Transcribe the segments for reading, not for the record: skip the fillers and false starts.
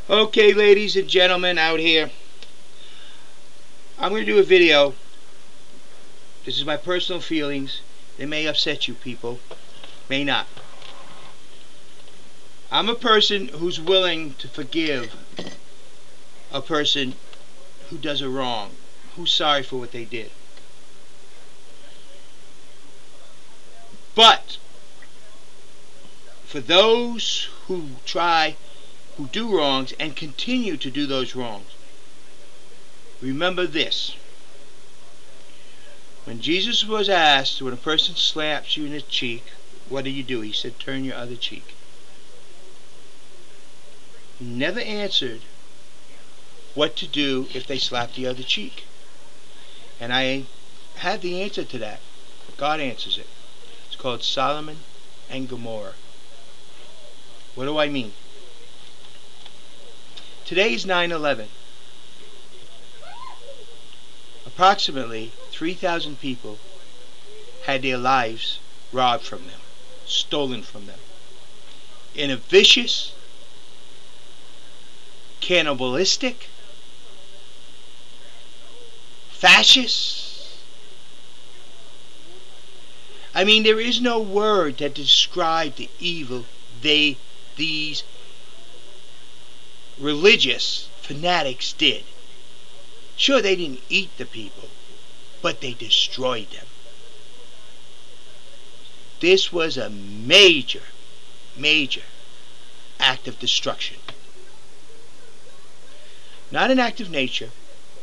Okay, ladies and gentlemen out here, I'm going to do a video. This is my personal feelings. They may upset you people, may not. I'm a person who's willing to forgive a person who does a wrong, who's sorry for what they did. But for those who do wrongs and continue to do those wrongs, remember this. When Jesus was asked, when a person slaps you in the cheek, what do you do? He said, turn your other cheek. He never answered what to do if they slapped the other cheek. And I have the answer to that. God answers it. It's called Solomon and Gomorrah. What do I mean? Today is 9/11. Approximately 3,000 people had their lives robbed from them, stolen from them, in a vicious, cannibalistic, fascist. I mean, there is no word that describes the evil these religious fanatics did. Sure, they didn't eat the people, but they destroyed them. This was a major act of destruction. Not an act of nature.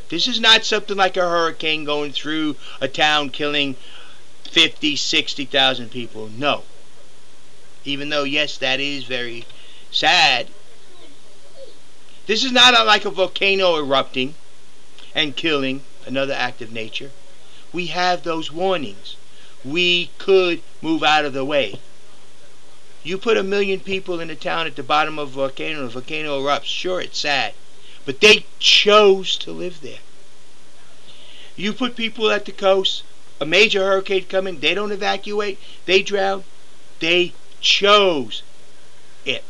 This is not something like a hurricane going through a town killing 50, 60,000 people. No. Even though, yes, that is very sad. This is not like a volcano erupting and killing, another act of nature. We have those warnings. We could move out of the way. You put 1 million people in a town at the bottom of a volcano, and the volcano erupts. Sure, it's sad, but they chose to live there. You put people at the coast, a major hurricane coming, they don't evacuate, they drown. They chose it.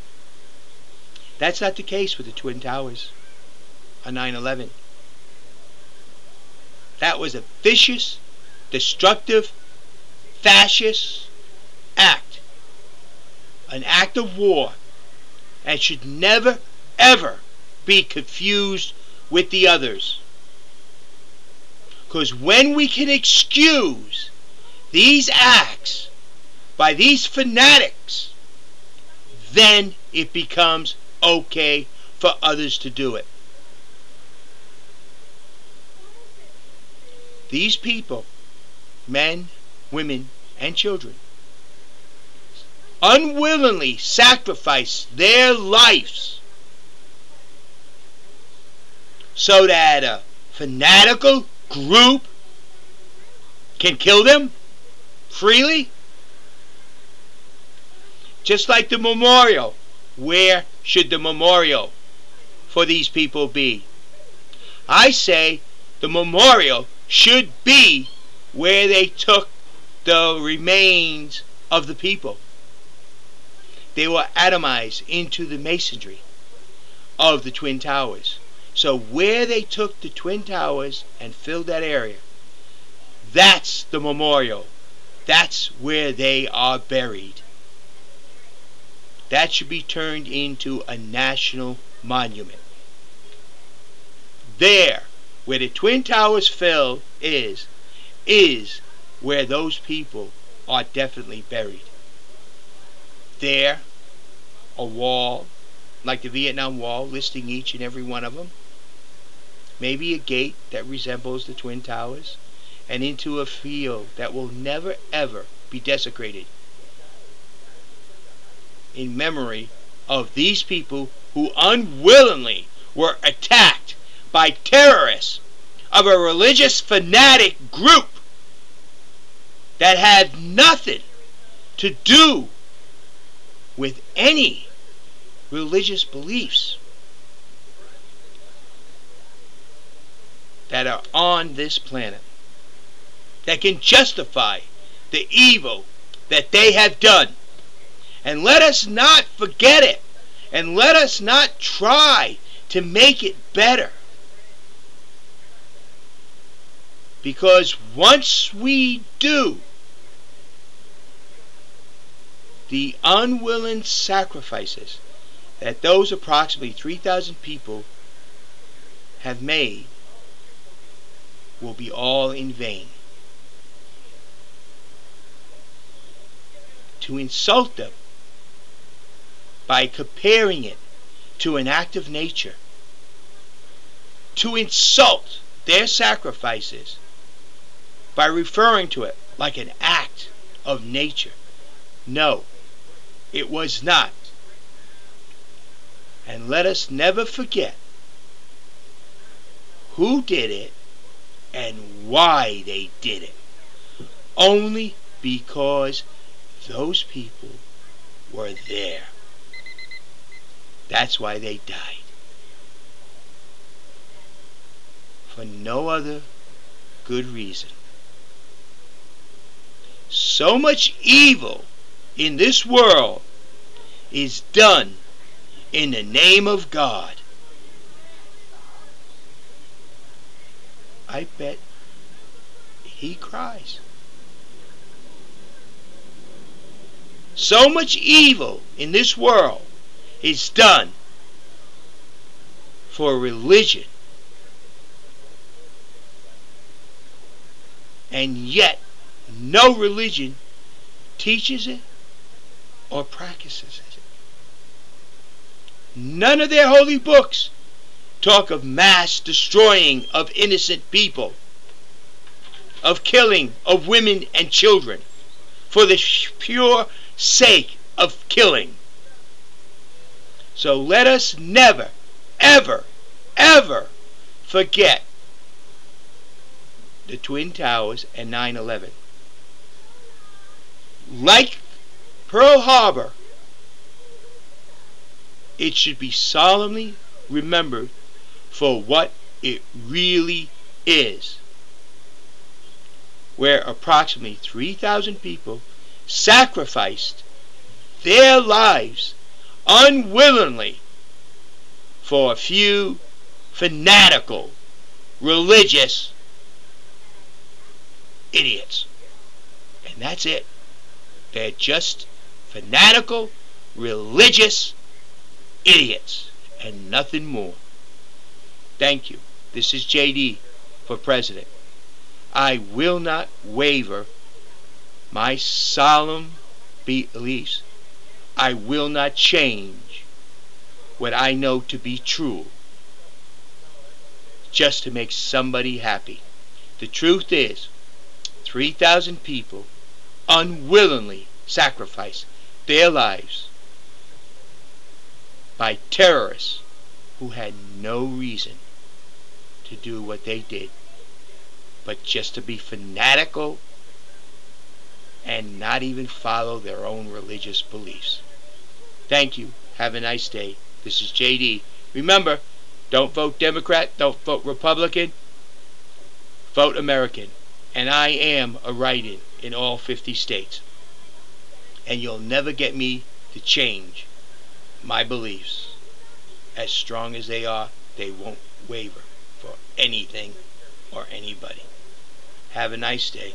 That's not the case with the Twin Towers on 9/11. That was a vicious, destructive, fascist act. An act of war, and should never, ever be confused with the others. Because when we can excuse these acts by these fanatics, then it becomes okay for others to do it. These people, men, women, and children, unwillingly sacrifice their lives so that a fanatical group can kill them freely. Just like the memorial. Where should the memorial for these people be? I say the memorial should be where they took the remains of the people. They were atomized into the masonry of the Twin Towers. So where they took the Twin Towers and filled that area, that's the memorial. That's where they are buried. That should be turned into a national monument. There, where the Twin Towers fell, is where those people are definitely buried. There, a wall, like the Vietnam Wall, listing each and every one of them. Maybe a gate that resembles the Twin Towers, and into a field that will never ever be desecrated, in memory of these people who unwillingly were attacked by terrorists of a religious fanatic group that had nothing to do with any religious beliefs that are on this planet, that can justify the evil that they have done. And let us not forget it. And let us not try to make it better. Because once we do, the unwilling sacrifices that those approximately 3,000 people have made will be all in vain. To insult them by comparing it to an act of nature, to insult their sacrifices by referring to it like an act of nature. No, it was not. And let us never forget who did it and why they did it. Only because those people were there. That's why they died. For no other good reason. So much evil in this world is done in the name of God. I bet he cries. So much evil in this world is done for religion. And yet, no religion teaches it or practices it. None of their holy books talk of mass destroying of innocent people, of killing of women and children for the pure sake of killing. So let us never, ever, ever forget the Twin Towers and 9/11. Like Pearl Harbor, it should be solemnly remembered for what it really is, where approximately 3,000 people sacrificed their lives unwillingly for a few fanatical religious idiots. And that's it. They're just fanatical religious idiots and nothing more. Thank you. This is JD for President. I will not waver my solemn beliefs. I will not change what I know to be true just to make somebody happy. The truth is, 3,000 people unwillingly sacrificed their lives by terrorists who had no reason to do what they did, but just to be fanatical and not even follow their own religious beliefs. Thank you. Have a nice day. This is JD. Remember, don't vote Democrat, don't vote Republican, vote American. And I am a write-in in all 50 states. And you'll never get me to change my beliefs. As strong as they are, they won't waver for anything or anybody. Have a nice day.